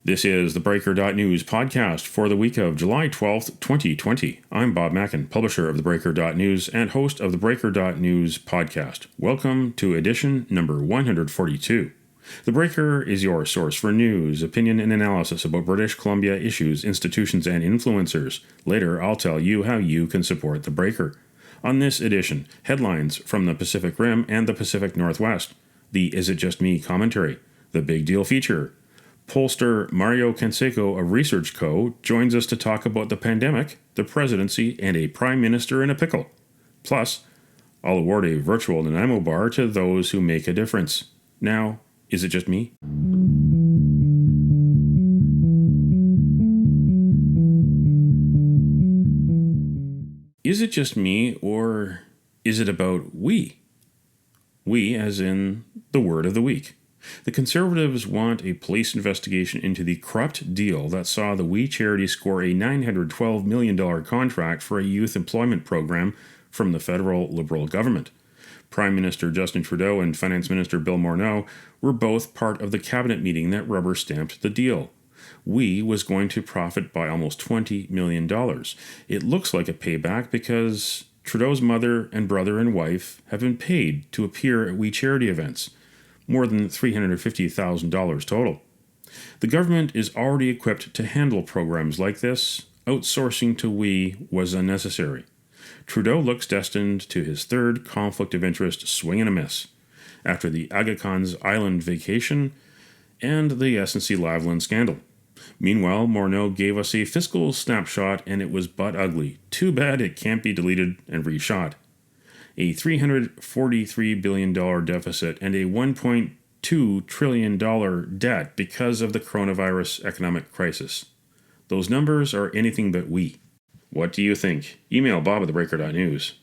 This is the Breaker.news podcast for the week of July 12th, 2020. I'm Bob Mackin, publisher of theBreaker.news and host of the Breaker.news podcast. Welcome to edition number 142. The Breaker is your source for news, opinion, and analysis about British Columbia issues, institutions, and influencers. Later, I'll tell you how you can support the Breaker. On this edition, headlines from the Pacific Rim and the Pacific Northwest, the Is It Just Me commentary, the Big Deal feature. Pollster Mario Canseco of Research Co. joins us to talk about the pandemic, the presidency, and a prime minister in a pickle. Plus, I'll award a virtual Nanaimo bar to those who make a difference. Now, is it just me? Is it just me, or is it about we? We, as in the word of the week. The Conservatives want a police investigation into the corrupt deal that saw the We charity score a $912 million contract for a youth employment program from the federal Liberal government. Prime Minister Justin Trudeau and Finance Minister Bill Morneau were both part of the cabinet meeting that rubber-stamped the deal. We was going to profit by almost $20 million. It looks like a payback because Trudeau's mother and brother and wife have been paid to appear at We charity events. More than $350,000 total. The government is already equipped to handle programs like this. Outsourcing to We was unnecessary. Trudeau looks destined to his third conflict of interest swing and a miss, after the Aga Khan's island vacation and the SNC-Lavalin scandal. Meanwhile, Morneau gave us a fiscal snapshot and it was butt ugly. Too bad it can't be deleted and reshot. A $343 billion deficit and a $1.2 trillion debt because of the coronavirus economic crisis. Those numbers are anything but we. What do you think? Email Bob at theBreaker.news.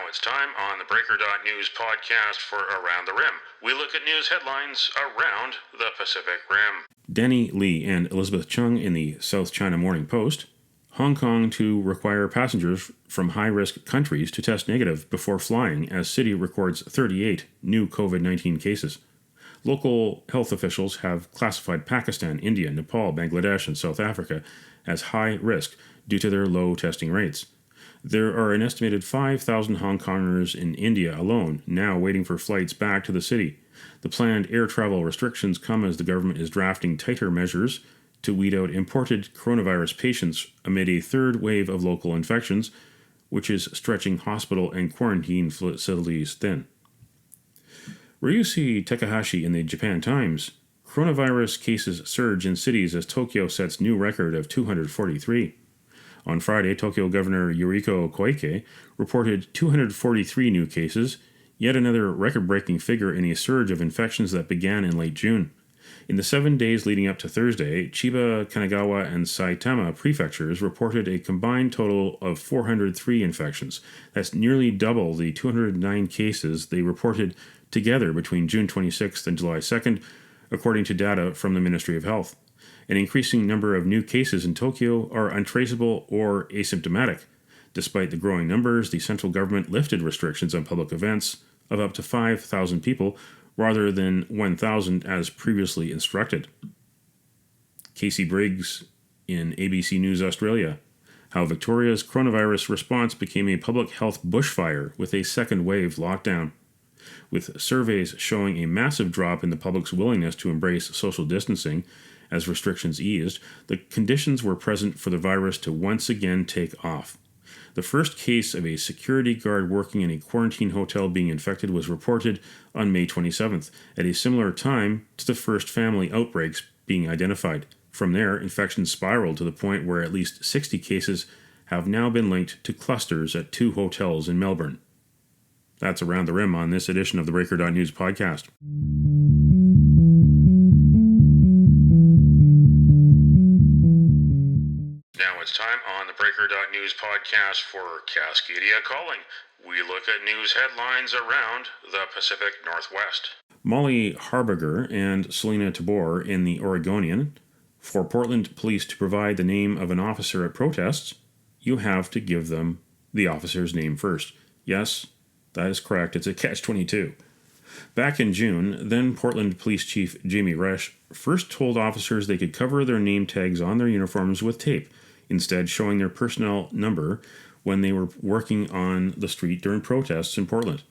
It's time on the Breaker.news podcast for Around the Rim. We look at news headlines around the Pacific Rim. Danny Lee and Elizabeth Chung in the South China Morning Post. Hong Kong to require passengers from high-risk countries to test negative before flying as city records 38 new COVID-19 cases. Local health officials have classified Pakistan, India, Nepal, Bangladesh, and South Africa as high risk due to their low testing rates. There are an estimated 5,000 Hong Kongers in India alone now waiting for flights back to the city. The planned air travel restrictions come as the government is drafting tighter measures to weed out imported coronavirus patients amid a third wave of local infections, which is stretching hospital and quarantine facilities thin. Ryushi Takahashi in the Japan Times. Coronavirus cases surge in cities as Tokyo sets new record of 243. On Friday, Tokyo Governor Yuriko Koike reported 243 new cases, yet another record-breaking figure in a surge of infections that began in late June. In the 7 days leading up to Thursday, Chiba, Kanagawa, and Saitama prefectures reported a combined total of 403 infections. That's nearly double the 209 cases they reported together between June 26th and July 2nd, according to data from the Ministry of Health. An increasing number of new cases in Tokyo are untraceable or asymptomatic. Despite the growing numbers, the central government lifted restrictions on public events of up to 5,000 people rather than 1,000 as previously instructed. Casey Briggs in ABC News Australia. How Victoria's coronavirus response became a public health bushfire with a second wave lockdown. With surveys showing a massive drop in the public's willingness to embrace social distancing, as restrictions eased, the conditions were present for the virus to once again take off. The first case of a security guard working in a quarantine hotel being infected was reported on May 27th, at a similar time to the first family outbreaks being identified. From there, infections spiraled to the point where at least 60 cases have now been linked to clusters at 2 hotels in Melbourne. That's Around the Rim on this edition of the Breaker.news podcast. Now it's time on the Breaker.news podcast for Cascadia Calling. We look at news headlines around the Pacific Northwest. Molly Harbinger and Selena Tabor in the Oregonian. For Portland police to provide the name of an officer at protests, you have to give them the officer's name first. Yes, that is correct. It's a catch-22. Back in June, then Portland Police Chief Jamie Resch first told officers they could cover their name tags on their uniforms with tape, instead showing their personnel number when they were working on the street during protests in Portland.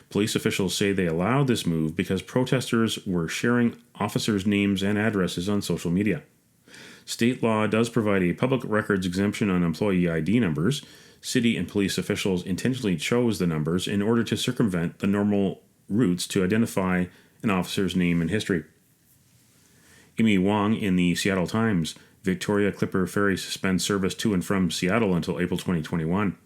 Police officials say they allowed this move because protesters were sharing officers' names and addresses on social media. State law does provide a public records exemption on employee ID numbers. City and police officials intentionally chose the numbers in order to circumvent the normal routes to identify an officer's name in history. Amy Wong in the Seattle Times: Victoria Clipper Ferry suspends service to and from Seattle until April 2021.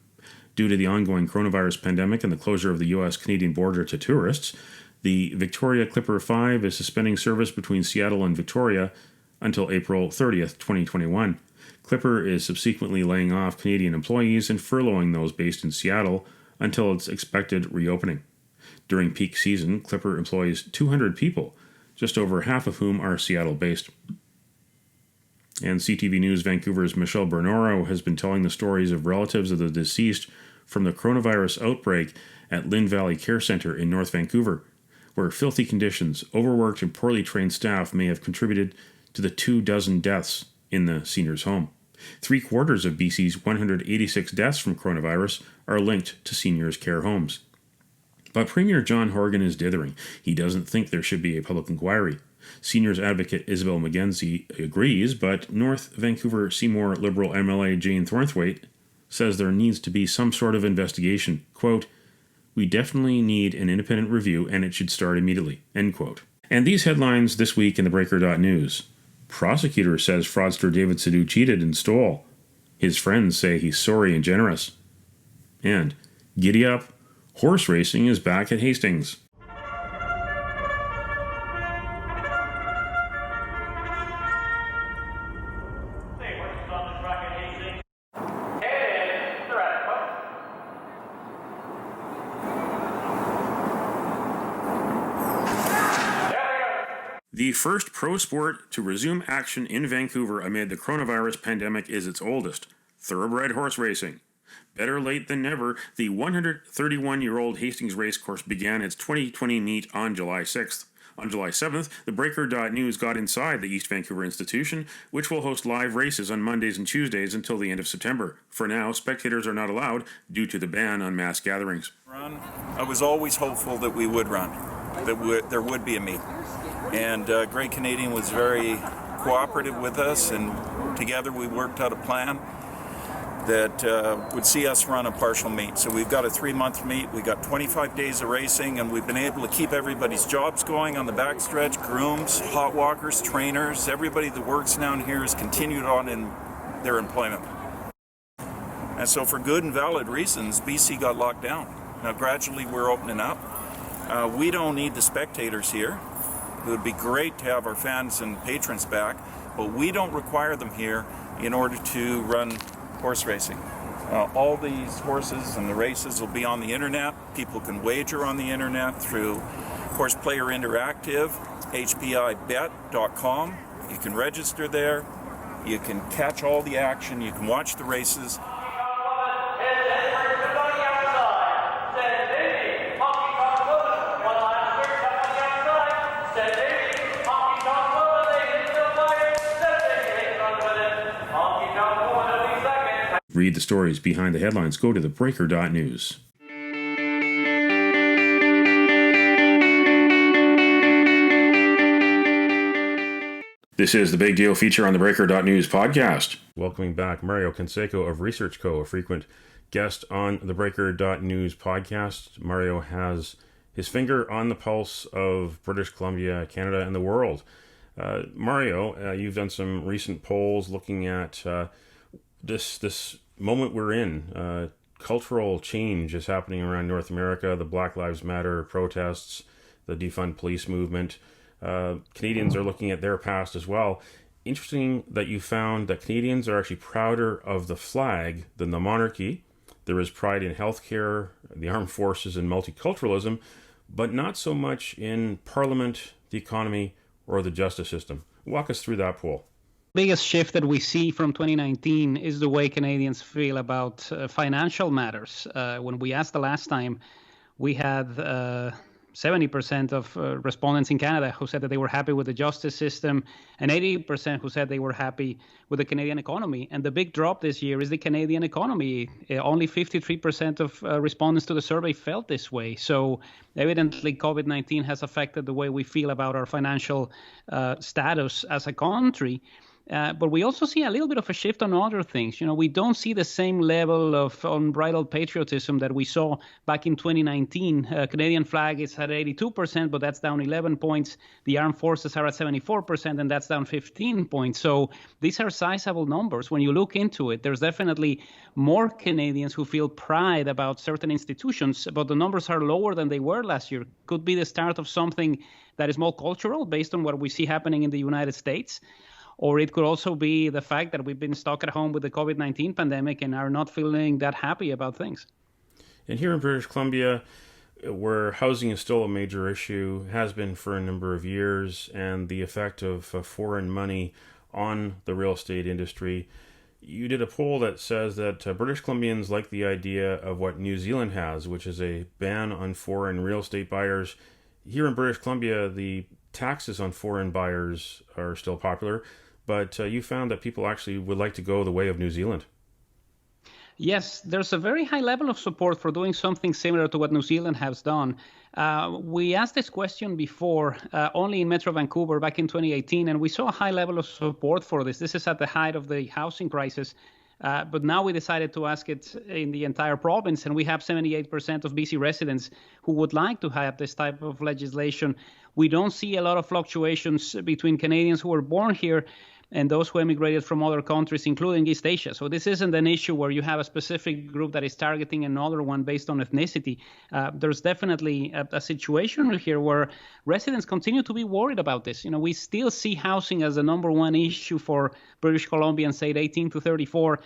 Due to the ongoing coronavirus pandemic and the closure of the U.S.-Canadian border to tourists, the Victoria Clipper 5 is suspending service between Seattle and Victoria until April 30th, 2021. Clipper is subsequently laying off Canadian employees and furloughing those based in Seattle until its expected reopening. During peak season, Clipper employs 200 people, just over half of whom are Seattle-based. And CTV News Vancouver's Michelle Bernoro has been telling the stories of relatives of the deceased from the coronavirus outbreak at Lynn Valley Care Centre in North Vancouver, where filthy conditions, overworked and poorly trained staff may have contributed to the 24 deaths in the seniors' home. 3/4 of BC's 186 deaths from coronavirus are linked to seniors' care homes. But Premier John Horgan is dithering. He doesn't think there should be a public inquiry. Seniors advocate Isabel McKenzie agrees, but North Vancouver Seymour Liberal MLA Jane Thornthwaite says there needs to be some sort of investigation. Quote, "We definitely need an independent review and it should start immediately." End quote. And these headlines this week in theBreaker.news. Prosecutor says fraudster David Sadu cheated and stole. His friends say he's sorry and generous. And giddy up, horse racing is back at Hastings. The first pro sport to resume action in Vancouver amid the coronavirus pandemic is its oldest, thoroughbred horse racing. Better late than never, the 131-year-old Hastings Racecourse began its 2020 meet on July 6th. On July 7th, theBreaker.news got inside the East Vancouver institution, which will host live races on Mondays and Tuesdays until the end of September. For now, spectators are not allowed due to the ban on mass gatherings. I was always hopeful that we would run, that there would be a meet. And Great Canadian was very cooperative with us, and together we worked out a plan that would see us run a partial meet. So we've got a 3-month meet, we got 25 days of racing, and we've been able to keep everybody's jobs going on the backstretch. Grooms, hot walkers, trainers, everybody that works down here has continued on in their employment. And so for good and valid reasons, BC got locked down. Now gradually we're opening up. We don't need the spectators here. It would be great to have our fans and patrons back, but we don't require them here in order to run horse racing. All these horses and the races will be on the internet. People can wager on the internet through Horse Player Interactive, hpibet.com. You can register there. You can catch all the action. You can watch the races. Read the stories behind the headlines. Go to theBreaker.news. This is the Big Deal feature on the Breaker.news podcast. Welcoming back Mario Canseco of Research Co., a frequent guest on the Breaker.news podcast. Mario has his finger on the pulse of British Columbia, Canada, and the world. Mario, you've done some recent polls looking at this moment we're in. Cultural change is happening around North America, the Black Lives Matter protests, the defund police movement. Canadians are looking at their past as well. Interesting that you found that Canadians are actually prouder of the flag than the monarchy. There is pride in healthcare, the armed forces, and multiculturalism, but not so much in Parliament, the economy, or the justice system. Walk us through that poll. biggest shift that we see from 2019 is the way Canadians feel about financial matters. When we asked the last time, we had 70% of respondents in Canada who said that they were happy with the justice system, and 80% who said they were happy with the Canadian economy. And the big drop this year is the Canadian economy. Only 53% of respondents to the survey felt this way. So evidently, COVID-19 has affected the way we feel about our financial status as a country. But we also see a little bit of a shift on other things. We don't see the same level of unbridled patriotism that we saw back in 2019. Canadian flag is at 82%, but that's down 11 points. The armed forces are at 74%, and that's down 15 points. So these are sizable numbers. When you look into it, there's definitely more Canadians who feel pride about certain institutions, but the numbers are lower than they were last year. Could be the start of something that is more cultural based on what we see happening in the United States. Or it could also be the fact that we've been stuck at home with the COVID-19 pandemic and are not feeling that happy about things. And here in British Columbia, where housing is still a major issue, has been for a number of years, and the effect of foreign money on the real estate industry, you did a poll that says that British Columbians like the idea of what New Zealand has, which is a ban on foreign real estate buyers. Here in British Columbia, the taxes on foreign buyers are still popular, but you found that people actually would like to go the way of New Zealand. Yes, there's a very high level of support for doing something similar to what New Zealand has done. We asked this question before, only in Metro Vancouver back in 2018, and we saw a high level of support for this. This is at the height of the housing crisis. But now we decided to ask it in the entire province, and we have 78% of BC residents who would like to have this type of legislation. We don't see a lot of fluctuations between Canadians who were born here and those who emigrated from other countries, including East Asia. So this isn't an issue where you have a specific group that is targeting another one based on ethnicity. There's definitely a situation here where residents continue to be worried about this. We still see housing as the number one issue for British Columbians, say 18 to 34.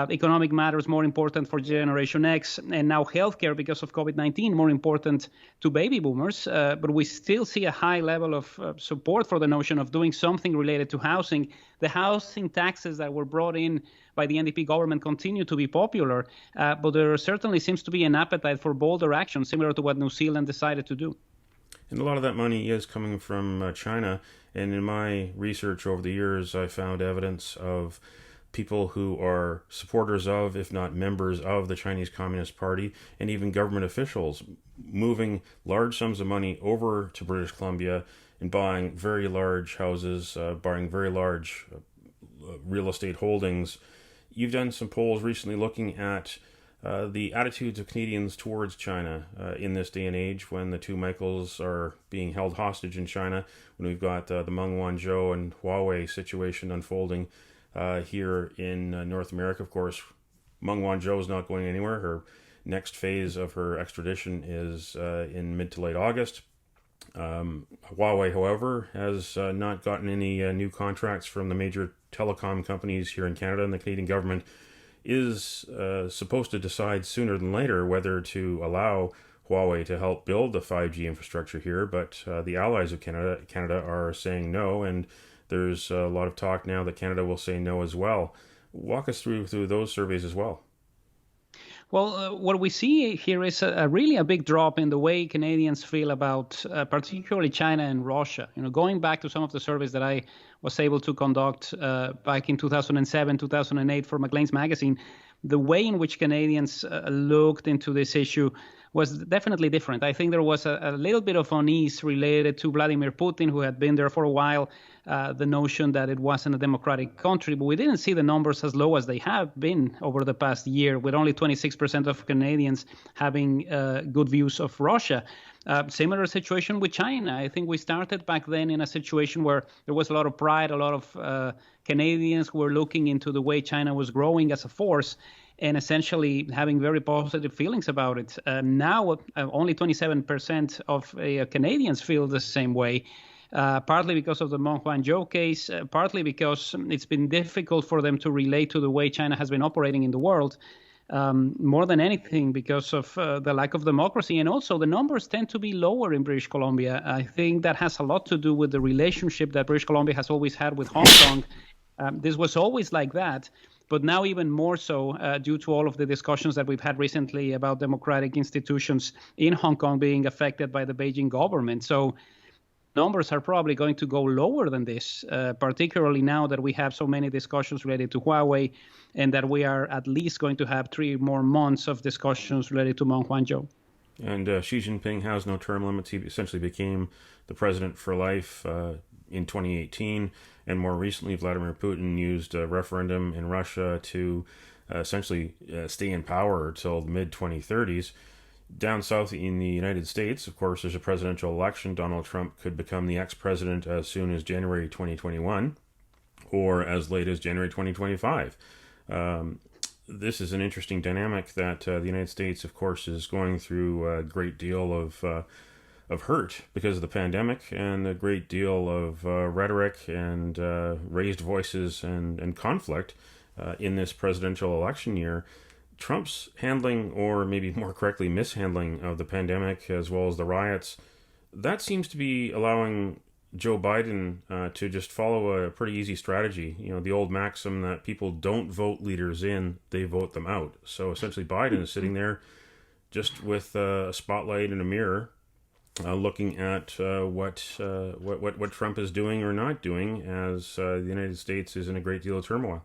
Economic matters more important for Generation X, and now healthcare because of COVID-19 more important to baby boomers. But we still see a high level of support for the notion of doing something related to housing. The housing taxes that were brought in by the NDP government continue to be popular, but there certainly seems to be an appetite for bolder action, similar to what New Zealand decided to do. And a lot of that money is coming from China. And in my research over the years, I found evidence of people who are supporters of, if not members of, the Chinese Communist Party, and even government officials moving large sums of money over to British Columbia and buying very large houses, buying very large real estate holdings. You've done some polls recently looking at the attitudes of Canadians towards China in this day and age when the two Michaels are being held hostage in China, when we've got the Meng Wanzhou and Huawei situation unfolding here in North America. Of course, Meng Wanzhou is not going anywhere. Her next phase of her extradition is in mid to late August. Huawei, however, has not gotten any new contracts from the major telecom companies here in Canada, and the Canadian government is supposed to decide sooner than later whether to allow Huawei to help build the 5G infrastructure here, but the allies of Canada are saying no, and there's a lot of talk now that Canada will say no as well. Walk us through those surveys as well. Well, what we see here is really a big drop in the way Canadians feel about particularly China and Russia. Going back to some of the surveys that I was able to conduct back in 2007, 2008 for Maclean's magazine, the way in which Canadians looked into this issue was definitely different. I think there was a little bit of unease related to Vladimir Putin, who had been there for a while, the notion that it wasn't a democratic country, but we didn't see the numbers as low as they have been over the past year, with only 26% of Canadians having good views of Russia. Similar situation with China. I think we started back then in a situation where there was a lot of pride, a lot of Canadians who were looking into the way China was growing as a force and essentially having very positive feelings about it. Now, only 27% of Canadians feel the same way, partly because of the Meng Wanzhou case, partly because it's been difficult for them to relate to the way China has been operating in the world, more than anything because of the lack of democracy. And also the numbers tend to be lower in British Columbia. I think that has a lot to do with the relationship that British Columbia has always had with Hong Kong. This was always like that, but now even more so due to all of the discussions that we've had recently about democratic institutions in Hong Kong being affected by the Beijing government. So numbers are probably going to go lower than this, particularly now that we have so many discussions related to Huawei and that we are at least going to have 3 more months of discussions related to Meng Wanzhou. And Xi Jinping has no term limits. He essentially became the president for life in 2018. And more recently, Vladimir Putin used a referendum in Russia to essentially stay in power until the mid-2030s. Down south in the United States, of course, there's a presidential election. Donald Trump could become the ex-president as soon as January 2021 or as late as January 2025. This is an interesting dynamic that the United States, of course, is going through a great deal of hurt because of the pandemic and a great deal of rhetoric and raised voices and conflict in this presidential election year. Trump's handling, or maybe more correctly, mishandling of the pandemic as well as the riots, that seems to be allowing Joe Biden to just follow a pretty easy strategy. You know, the old maxim that people don't vote leaders in, they vote them out. So essentially Biden is sitting there just with a spotlight and a mirror looking at what Trump is doing or not doing as the United States is in a great deal of turmoil.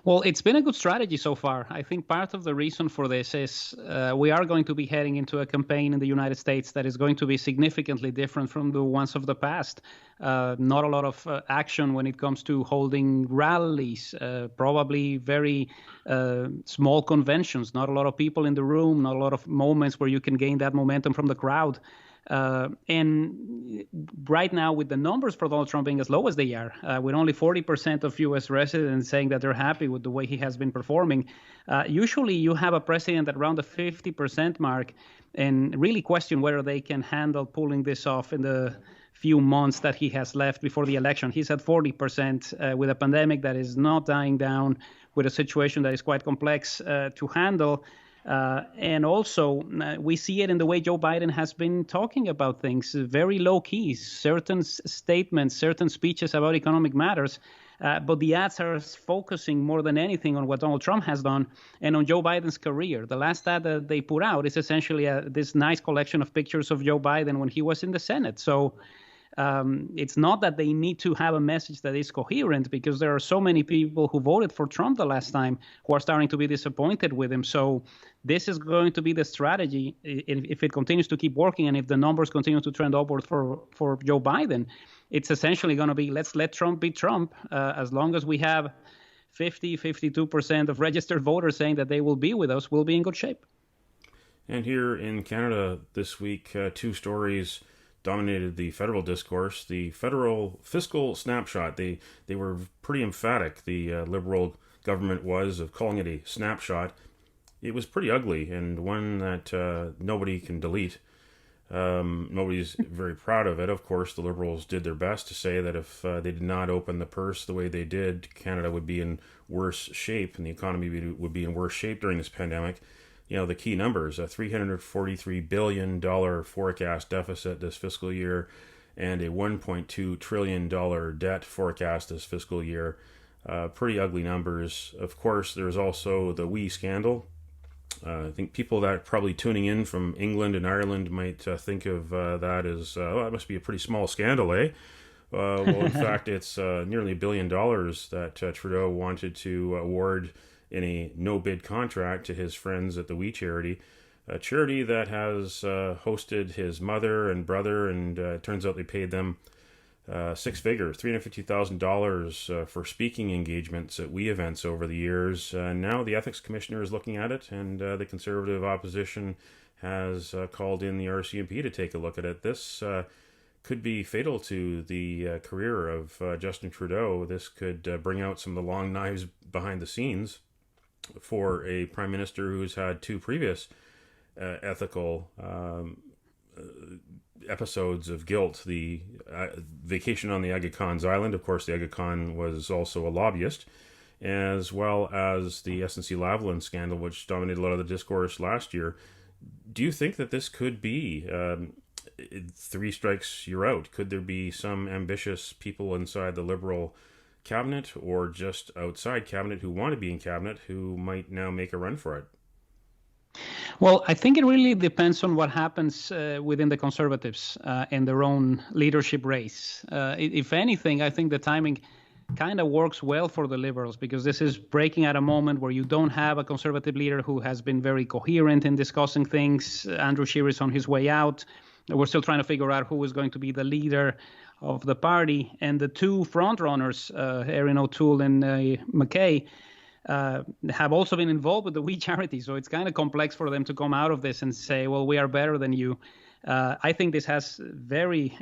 Well, it's been a good strategy so far. I think part of the reason for this is we are going to be heading into a campaign in the United States that is going to be significantly different from the ones of the past. Not a lot of action when it comes to holding rallies, probably very small conventions, not a lot of people in the room, not a lot of moments where you can gain that momentum from the crowd. And right now, with the numbers for Donald Trump being as low as they are, with only 40% of U.S. residents saying that they're happy with the way he has been performing, usually you have a president at around the 50% mark and really question whether they can handle pulling this off in the few months that he has left before the election. He's at 40% with a pandemic that is not dying down, with a situation that is quite complex to handle. And also, we see it in the way Joe Biden has been talking about things, very low key, certain statements, certain speeches about economic matters. But the ads are focusing more than anything on what Donald Trump has done and on Joe Biden's career. The last ad that they put out is essentially this nice collection of pictures of Joe Biden when he was in the Senate. So it's not that they need to have a message that is coherent, because there are so many people who voted for Trump the last time who are starting to be disappointed with him. So this is going to be the strategy if it continues to keep working and if the numbers continue to trend upward for Joe Biden. It's essentially going to be, let's let Trump be Trump. As long as we have 52% of registered voters saying that they will be with us, we'll be in good shape. And here in Canada this week, 2 stories dominated the federal discourse. The federal fiscal snapshot, they were pretty emphatic, the Liberal government was, of calling it a snapshot. It was pretty ugly and one that nobody can delete. Nobody's very proud of it. Of course, the Liberals did their best to say that if they did not open the purse the way they did, Canada would be in worse shape and the economy would be in worse shape during this pandemic. You know, the key numbers, a $343 billion forecast deficit this fiscal year and a $1.2 trillion debt forecast this fiscal year. Pretty ugly numbers. Of course, there's also the WE scandal. I think people that are probably tuning in from England and Ireland might think of that as, that must be a pretty small scandal, eh? Well, in fact, it's nearly $1 billion that Trudeau wanted to award in a no-bid contract to his friends at the We Charity, a charity that has hosted his mother and brother, and it turns out they paid them 6 figures, $350,000 for speaking engagements at We events over the years. Now the Ethics Commissioner is looking at it, and the Conservative opposition has called in the RCMP to take a look at it. This could be fatal to the career of Justin Trudeau. This could bring out some of the long knives behind the scenes for a prime minister who's had 2 previous ethical episodes of guilt. The vacation on the Aga Khan's island, of course, the Aga Khan was also a lobbyist, as well as the SNC-Lavalin scandal, which dominated a lot of the discourse last year. Do you think that this could be 3 strikes, you're out? Could there be some ambitious people inside the Liberal cabinet or just outside cabinet who want to be in cabinet who might now make a run for it? Well, I think it really depends on what happens within the Conservatives in their own leadership race. If anything, I think the timing kind of works well for the Liberals, because this is breaking at a moment where you don't have a Conservative leader who has been very coherent in discussing things. Andrew Scheer is on his way out. We're still trying to figure out who is going to be the leader of the party. And the two frontrunners, Erin O'Toole and McKay, have also been involved with the We Charity. So it's kind of complex for them to come out of this and say, well, we are better than you. I think this has very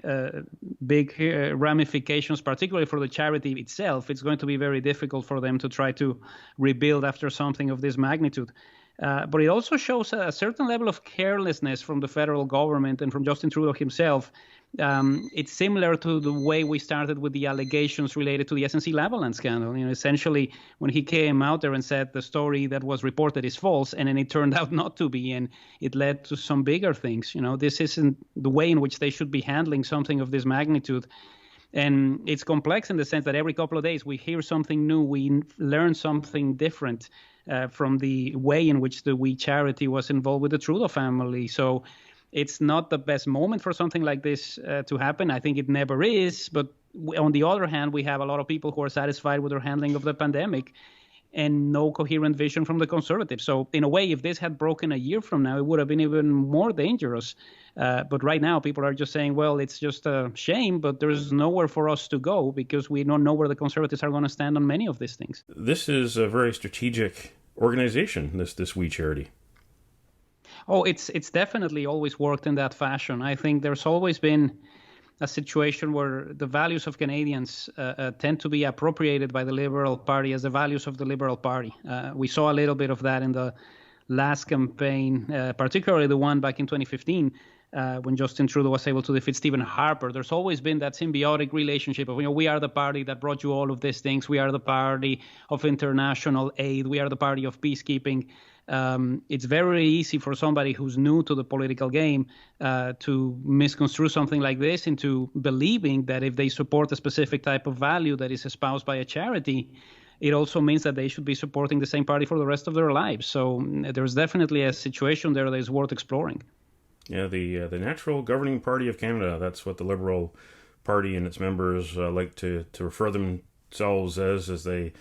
big ramifications, particularly for the charity itself. It's going to be very difficult for them to try to rebuild after something of this magnitude. But it also shows a certain level of carelessness from the federal government and from Justin Trudeau himself. It's similar to the way we started with the allegations related to the SNC-Lavalin scandal. Essentially, when he came out there and said the story that was reported is false, and then it turned out not to be, and it led to some bigger things. This isn't the way in which they should be handling something of this magnitude. And it's complex in the sense that every couple of days we hear something new, we learn something different from the way in which the We Charity was involved with the Trudeau family. So it's not the best moment for something like this to happen. I think it never is. But on the other hand, we have a lot of people who are satisfied with their handling of the pandemic and no coherent vision from the Conservatives. So in a way, if this had broken a year from now, it would have been even more dangerous. But right now, people are just saying, well, it's just a shame, but there's nowhere for us to go because we don't know where the Conservatives are going to stand on many of these things. This is a very strategic organization, this We Charity. Oh, it's definitely always worked in that fashion. I think there's always been a situation where the values of Canadians tend to be appropriated by the Liberal Party as the values of the Liberal Party. We saw a little bit of that in the last campaign, particularly the one back in 2015, when Justin Trudeau was able to defeat Stephen Harper. There's always been that symbiotic relationship of, we are the party that brought you all of these things. We are the party of international aid. We are the party of peacekeeping. It's very easy for somebody who's new to the political game to misconstrue something like this into believing that if they support a specific type of value that is espoused by a charity, it also means that they should be supporting the same party for the rest of their lives. So there's definitely a situation there that is worth exploring. Yeah, the natural governing party of Canada, that's what the Liberal Party and its members like to refer themselves as they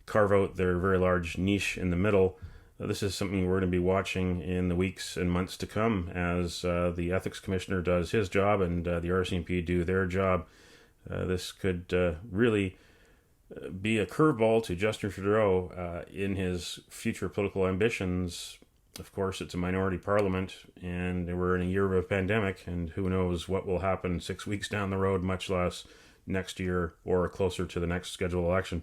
carve out their very large niche in the middle. This is something we're going to be watching in the weeks and months to come as the Ethics Commissioner does his job and the RCMP do their job. This could really be a curveball to Justin Trudeau in his future political ambitions. Of course, it's a minority parliament, and we're in a year of a pandemic, and who knows what will happen 6 weeks down the road, much less next year or closer to the next scheduled election.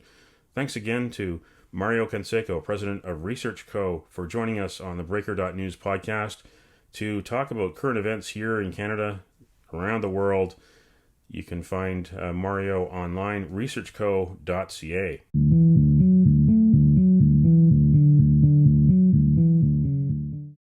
Thanks again to Mario Canseco, president of Research Co., for joining us on the Breaker.news podcast to talk about current events here in Canada, around the world. You can find Mario online, researchco.ca.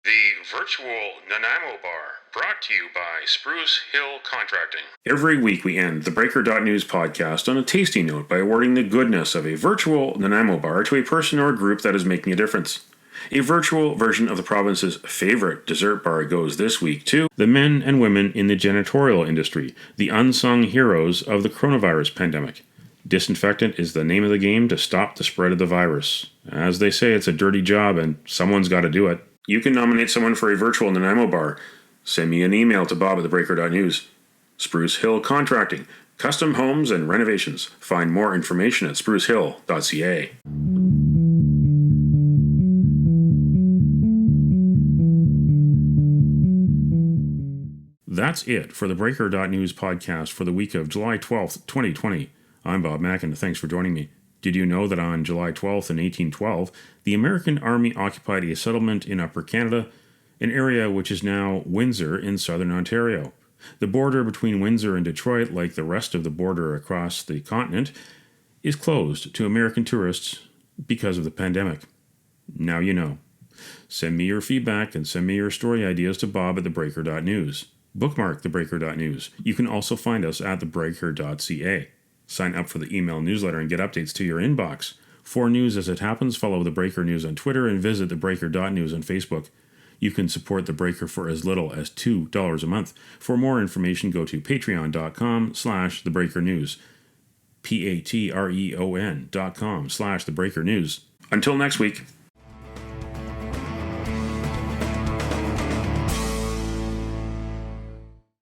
The virtual Nanaimo Bar, brought to you by Spruce Hill Contracting. Every week we end the Breaker.news podcast on a tasty note by awarding the goodness of a virtual Nanaimo bar to a person or a group that is making a difference. A virtual version of the province's favorite dessert bar goes this week to the men and women in the janitorial industry, the unsung heroes of the coronavirus pandemic. Disinfectant is the name of the game to stop the spread of the virus. As they say, it's a dirty job and someone's got to do it. You can nominate someone for a virtual Nanaimo bar. Send me an email to Bob at theBreaker.news. Spruce Hill Contracting, custom homes and renovations. Find more information at sprucehill.ca. That's it for the Breaker.news podcast for the week of July 12th, 2020. I'm Bob Mackin. Thanks for joining me. Did you know that on July 12th in 1812, the American Army occupied a settlement in Upper Canada, an area which is now Windsor in southern Ontario? The border between Windsor and Detroit, like the rest of the border across the continent, is closed to American tourists because of the pandemic. Now you know. Send me your feedback and send me your story ideas to Bob at theBreaker.news. Bookmark theBreaker.news. You can also find us at theBreaker.ca. Sign up for the email newsletter and get updates to your inbox. For news as it happens, follow The Breaker News on Twitter and visit theBreaker.news on Facebook. You can support The Breaker for as little as $2 a month. For more information, go to patreon.com/thebreakernews. patreon.com/thebreakernews. Until next week.